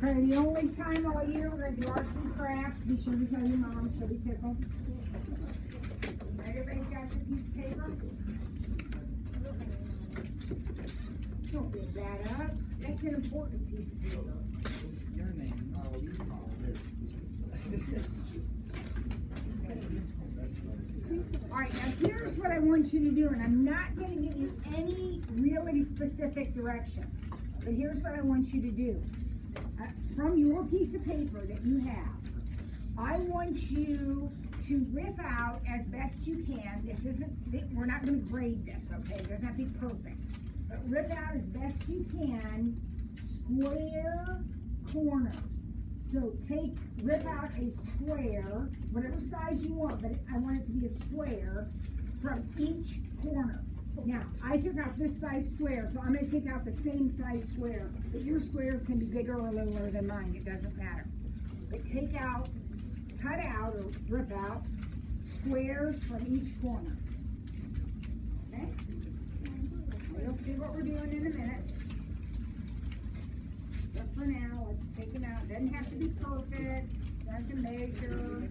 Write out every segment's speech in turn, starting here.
Okay, the only time all year we're going to do arts and crafts. Be sure to tell your mom, she'll be tickled. Right, everybody's got your piece of paper? Don't give that up. That's an important piece of paper. Your name. Alright, now here's what I want you to do, and I'm not going to give you any really specific directions, but here's what I want you to do. From your piece of paper that you have, I want you to rip out as best you can. This isn't, we're not going to grade this, okay? It doesn't have to be perfect. But rip out as best you can square corners. So rip out a square, whatever size you want, but I want it to be a square from each corner. Now, I took out this size square, so I'm going to take out the same size square, but your squares can be bigger or littler than mine, it doesn't matter. But cut out, or rip out squares from each corner. Okay? You'll see what we're doing in a minute. But for now, let's take them out. Doesn't have to be perfect, doesn't have to measure.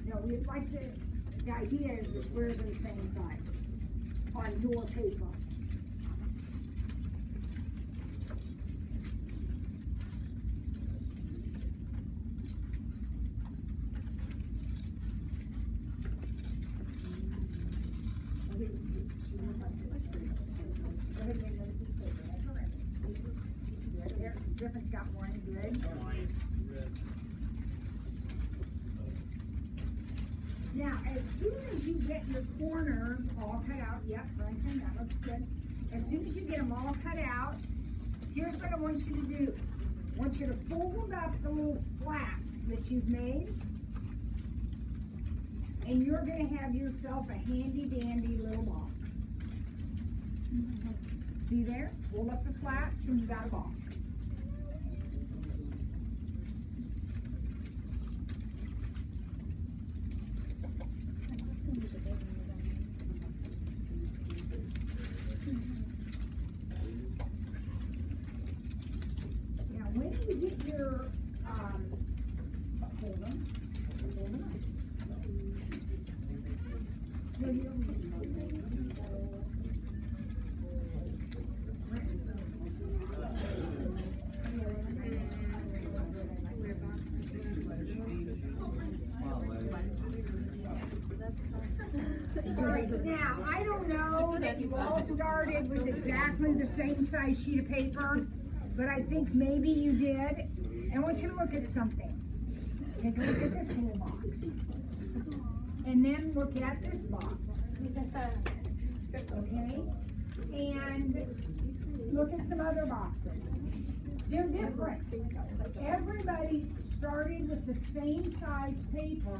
No, we'd like the idea is the squares are the same size on your paper. Griffin's got one, good. Now, as soon as you get your corners all cut out, yep, Bryson, that looks good. As soon as you get them all cut out, here's what I want you to do. I want you to fold up the little flaps that you've made, and you're going to have yourself a handy-dandy little box. See there? Fold up the flaps, and you got a box. Now, I don't know that you all started with exactly the same size sheet of paper, but I think maybe you did. And I want you to look at something. Take a look at this little box. And then look at this box. Okay? And look at some other boxes. They're different. Everybody started with the same size paper,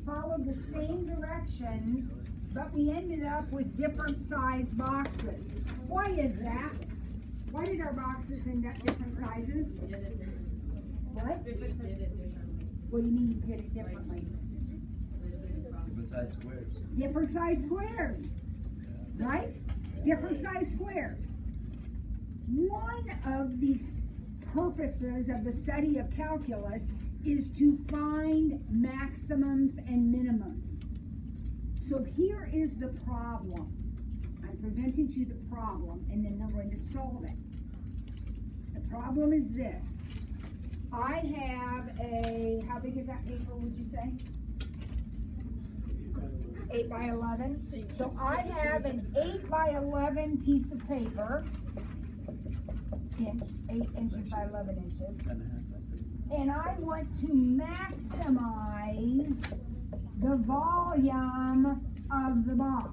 followed the same directions, but we ended up with different size boxes. Why is that? Why did our boxes end up different sizes? What? What do you mean you did it differently? Different size squares. Different size squares, right? Different size squares. One of the purposes of the study of calculus is to find maximums and minimums. So here is the problem. I'm presenting to you the problem, and then I'm going to solve it. The problem is this. I have how big is that paper, would you say? 8 by 11. So I have an 8 by 11 piece of paper, 8 inches by 11 inches. And I want to maximize the volume of the box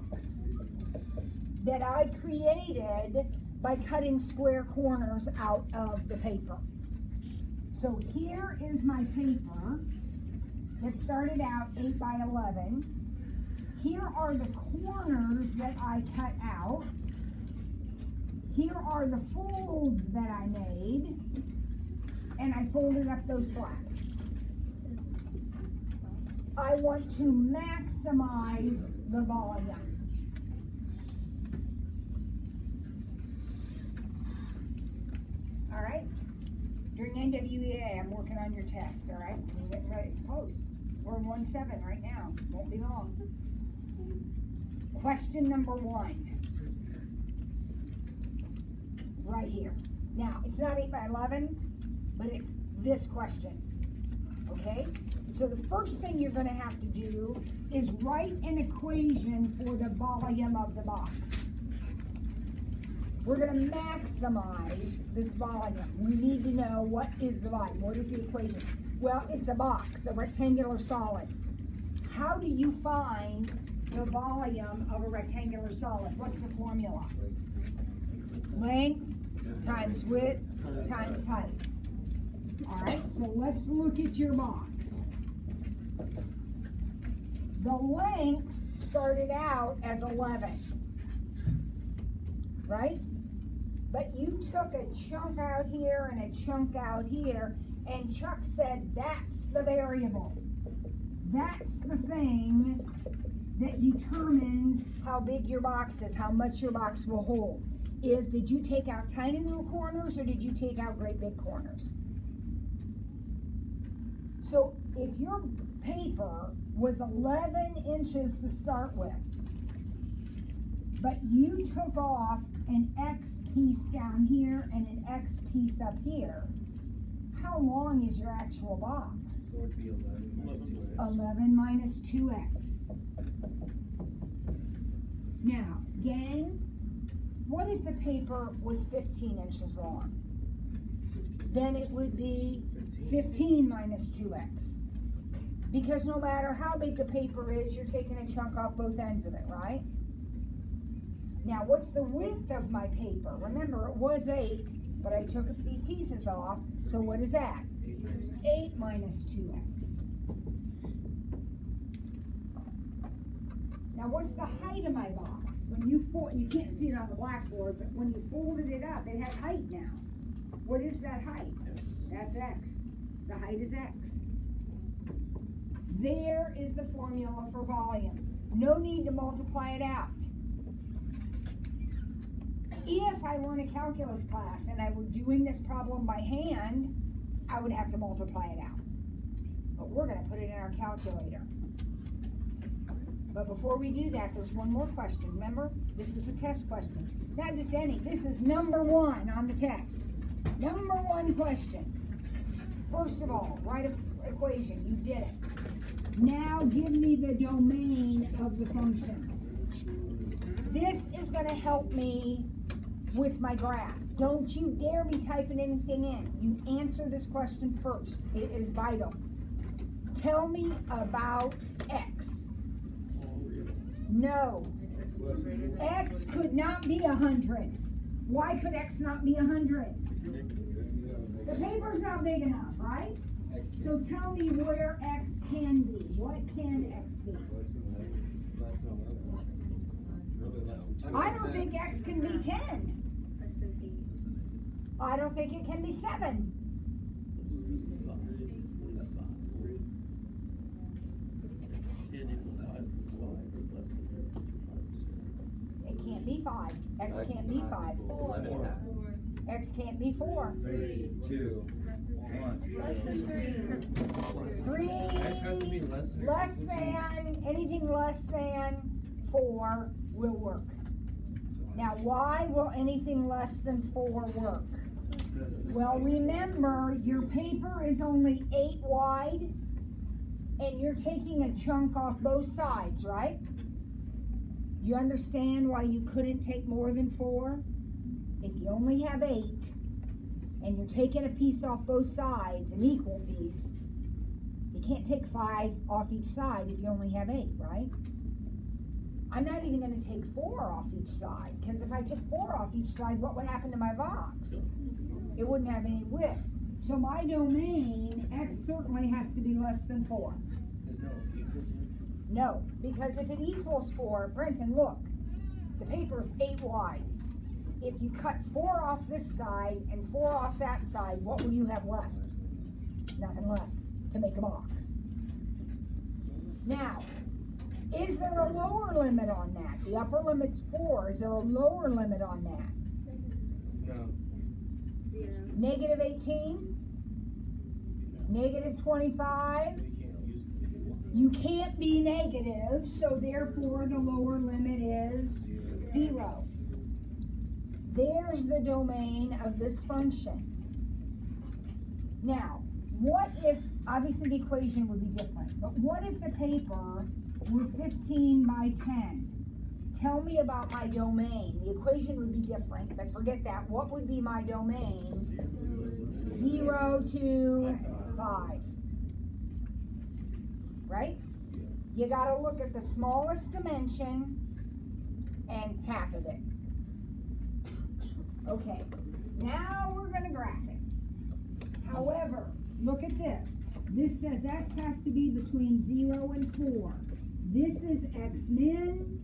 that I created by cutting square corners out of the paper. So here is my paper that started out 8 by 11. Here are the corners that I cut out. Here are the folds that I made. And I folded up those flaps. I want to maximize the volume. All right? During NWEA, I'm working on your test, all right? We're getting ready. It's close. We're in 1-7 right now. Won't be long. Question number 1. Right here. Now, it's not 8 by 11, but it's this question. Okay? So the first thing you're going to have to do is write an equation for the volume of the box. We're going to maximize this volume. We need to know what is the volume. What is the equation? Well, it's a box, a rectangular solid. How do you find the volume of a rectangular solid? What's the formula? Length times width times height. All right, so let's look at your box. The length started out as 11, right? But you took a chunk out here and a chunk out here, and Chuck said that's the variable. That's the thing that determines how big your box is, how much your box will hold. Did you take out tiny little corners or did you take out great big corners? So if your paper was 11 inches to start with, but you took off an X piece down here and an X piece up here, how long is your actual box? So it'd be 11 minus 2x. Now, gang, what if the paper was 15 inches long? Then it would be 15 minus 2x. Because no matter how big the paper is, you're taking a chunk off both ends of it, right? Now, what's the width of my paper? Remember, it was 8, but I took these pieces off, so what is that? 8 minus 2x. Now, what's the height of my box? When you you can't see it on the blackboard, but when you folded it up, it had height now. What is that height? That's x. The height is x. There is the formula for volume. No need to multiply it out. If I were in a calculus class and I were doing this problem by hand, I would have to multiply it out. But we're going to put it in our calculator. But before we do that, there's one more question. Remember, this is a test question. Not just any. This is number 1 on the test. Number 1 question. First of all, write an equation. You did it. Now give me the domain of the function. This is going to help me with my graph. Don't you dare be typing anything in. You answer this question first. It is vital. Tell me about x. No. X could not be 100. Why could x not be 100? The paper's not big enough, right? So tell me where x can be. What can x be? I don't think x can be 10. I don't think it can be 7. It can't be 5. X can't be 5. 4. X can't be 4. 3, 2, 1. Less than 3. 3. X has to be less than. Less than, anything less than 4 will work. Now, why will anything less than 4 work? Well, remember, your paper is only 8 wide, and you're taking a chunk off both sides, right? You understand why you couldn't take more than 4? If you only have 8, and you're taking a piece off both sides, an equal piece, you can't take 5 off each side if you only have 8, right? I'm not even going to take 4 off each side, because if I took 4 off each side, what would happen to my box? It wouldn't have any width. So my domain, x certainly has to be less than 4. There's no equals. No, because if it equals 4, Brenton, look, the paper is 8 wide. If you cut 4 off this side and 4 off that side, what will you have left? Nothing left to make a box. Now, is there a lower limit on that? The upper limit's 4. Is there a lower limit on that? No. Zero. Negative 18? Negative 25. You can't use it. You can't be negative, so therefore the lower limit is 0. There's the domain of this function. Now, what if, obviously the equation would be different, but what if the paper were 15 by 10? Tell me about my domain. The equation would be different, but forget that. What would be my domain? 0 to 5. Right? You gotta look at the smallest dimension and half of it. Okay, now we're gonna graph it. However, look at this. This says x has to be between 0 and 4. This is x min,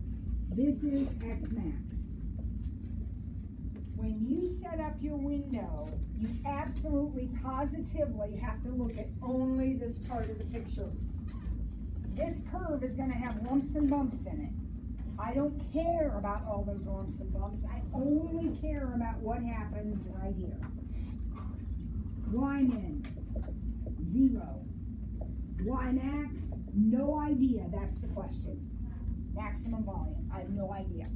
this is x max. When you set up your window, you absolutely positively have to look at only this part of the picture. This curve is gonna have lumps and bumps in it. I don't care about all those lumps and bumps. I only care about what happens right here. Y min, 0. Y max, no idea. That's the question. Maximum volume, I have no idea.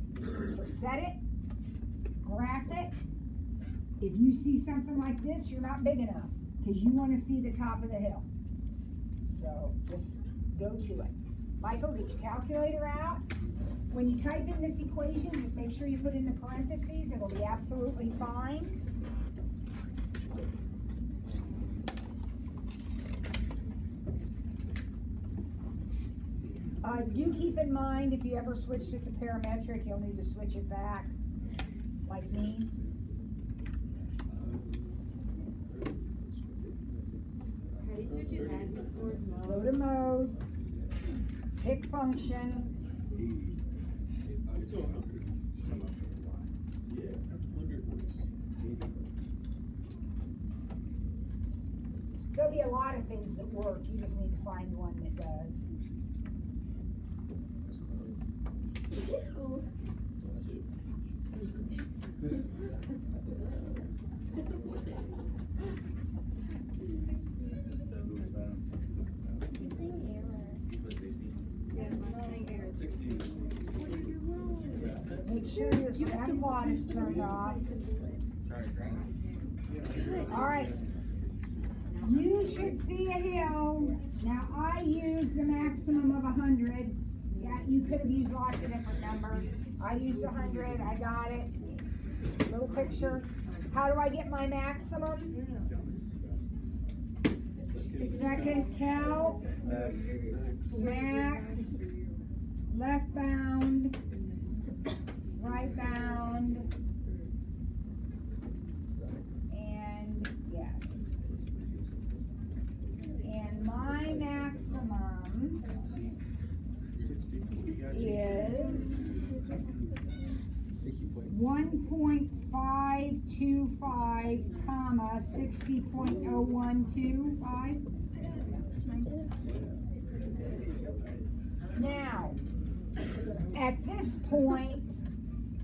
So set it, graph it. If you see something like this, you're not big enough because you want to see the top of the hill. So just go to it. Michael, get your calculator out. When you type in this equation, just make sure you put in the parentheses. It'll be absolutely fine. Do keep in mind, if you ever switched it to parametric, you'll need to switch it back, like me. How do you switch it back? This board Go to mode, pick function. There'll be a lot of things that work, you just need to find one that does. Make sure your step quad is turned off. Alright. You should see a hill. Now I use the maximum of 100. Yeah, you could have used lots of different numbers. I used 100, I got it. Little picture. How do I get my maximum? Second count, max, left bound, right bound, and yes. And my maximum is 1.525, comma, 60.0125. Now, at this point,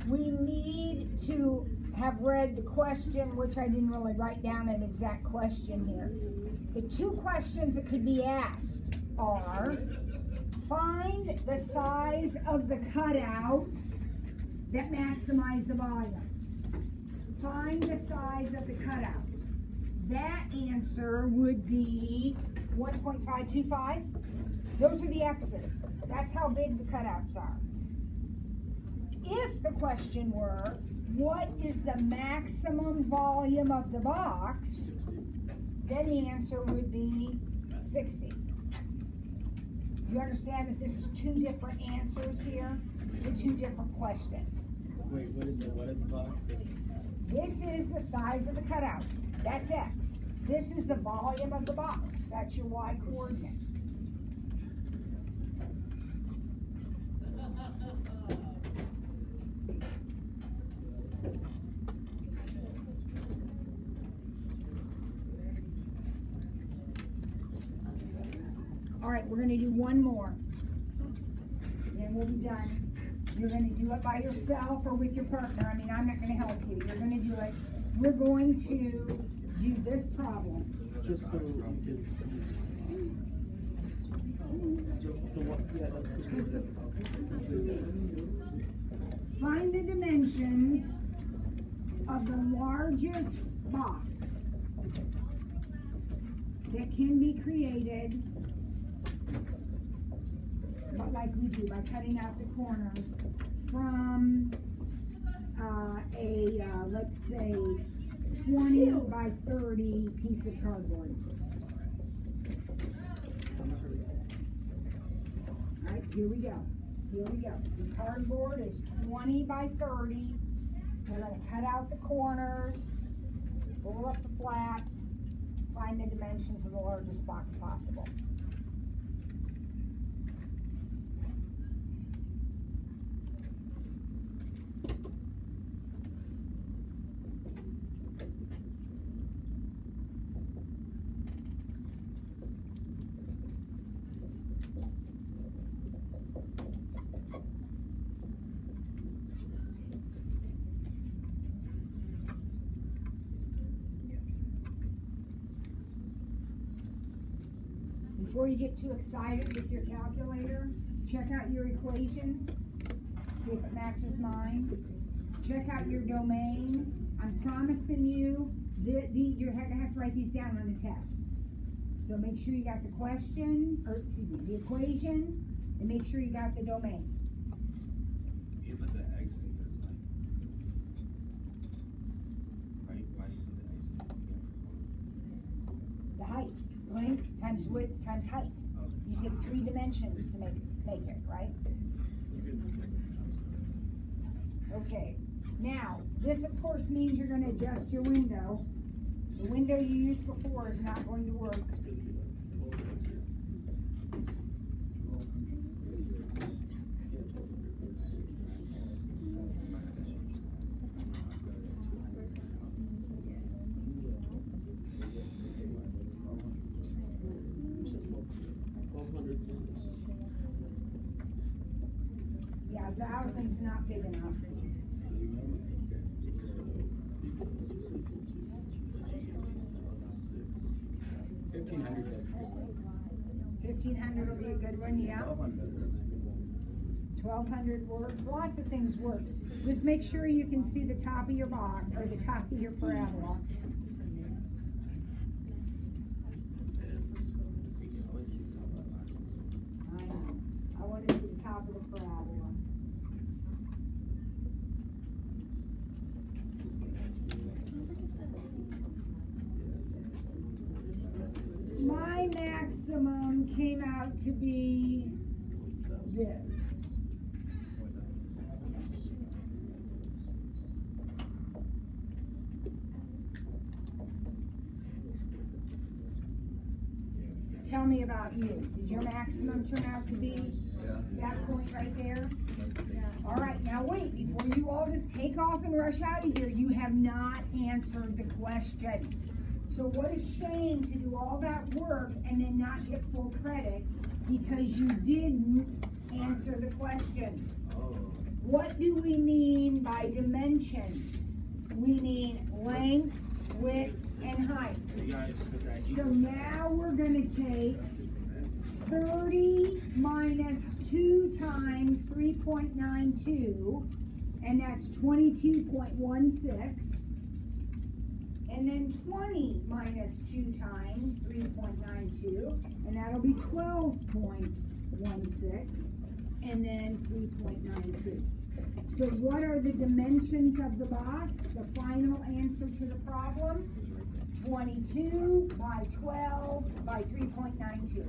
we need to have read the question, which I didn't really write down an exact question here. The two questions that could be asked are, find the size of the cutouts that maximize the volume. Find the size of the cutouts. That answer would be 1.525. Those are the X's. That's how big the cutouts are. If the question were, what is the maximum volume of the box, then the answer would be 60. You understand that this is two different answers here to two different questions. Wait, what is it? What is the box? This is the size of the cutouts. That's X. This is the volume of the box. That's your Y coordinate. All right, we're going to do one more. Then we'll be done. You're going to do it by yourself or with your partner. I mean, I'm not going to help you. You're going to do it. We're going to do this problem. Just so you can see. Find the dimensions of the largest box that can be created, but like we do, by cutting out the corners from let's say 20 by 30 piece of cardboard. All right, here we go. Here we go. The cardboard is 20 by 30. We're going to cut out the corners, pull up the flaps, find the dimensions of the largest box possible. Before you get too excited with your calculator, check out your equation, see if it matches mine. Check out your domain. I'm promising you, you're going to have to write these down on the test. So make sure you got the question, or excuse me, the equation, and make sure you got the domain. You put the X in because why do you put the X in? The height, length times width times height. You said 3 dimensions to make it, right? Okay, now, this of course means you're going to adjust your window. The window you used before is not going to work. Yeah, 1,000's not big enough. $1,500 will be a good one, yeah. 1,200 works. Lots of things work. Just make sure you can see the top of your box or the top of your parabola. I know. I want to see the top of the parabola. My maximum came out to be this. Tell me about you. Did your maximum turn out to be that point right there? All right, now wait, before you all just take off and rush out of here, you have not answered the question. So what a shame to do all that work and then not get full credit because you didn't answer the question. What do we mean by dimensions? We mean length, width, and height. So now we're going to take 30 minus 2 times 3.92, and that's 22.16. And then 20 minus 2 times 3.92, and that'll be 12.16, and then 3.92. So what are the dimensions of the box? The final answer to the problem? 22 by 12 by 3.92.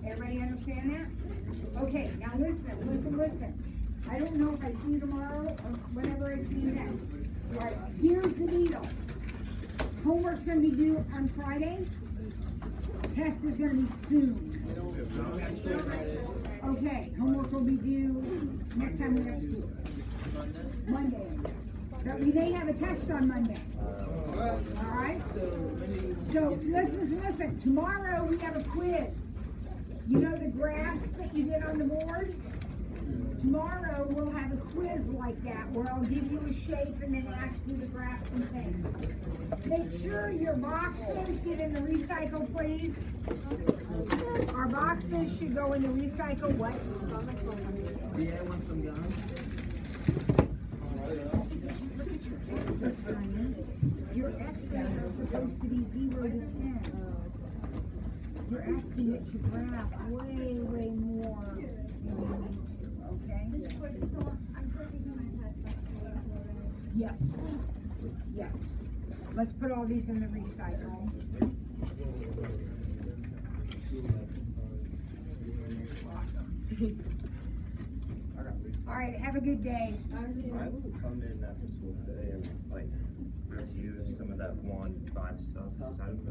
Everybody understand that? Okay, now listen. I don't know if I see you tomorrow or whenever I see you next. All right, here's the deal. Homework's going to be due on Friday. Test is going to be soon. Okay, homework will be due next time we have school. Monday, I guess. But we may have a test on Monday. All right? So listen. Tomorrow we have a quiz. You know the graphs that you did on the board? Tomorrow, we'll have a quiz like that, where I'll give you a shape and then ask you to graph some things. Make sure your boxes get in the recycle, please. Our boxes should go in the recycle, what? See, I want some gum. Look at your X's, honey. Your X's are supposed to be 0 to 10. You're asking it to graph way more than you need to, okay? Yes. Yes. Let's put all these in the recycle. Awesome. All right, have a good day. I will come in after school today and like review some of that 1-5 stuff, because I don't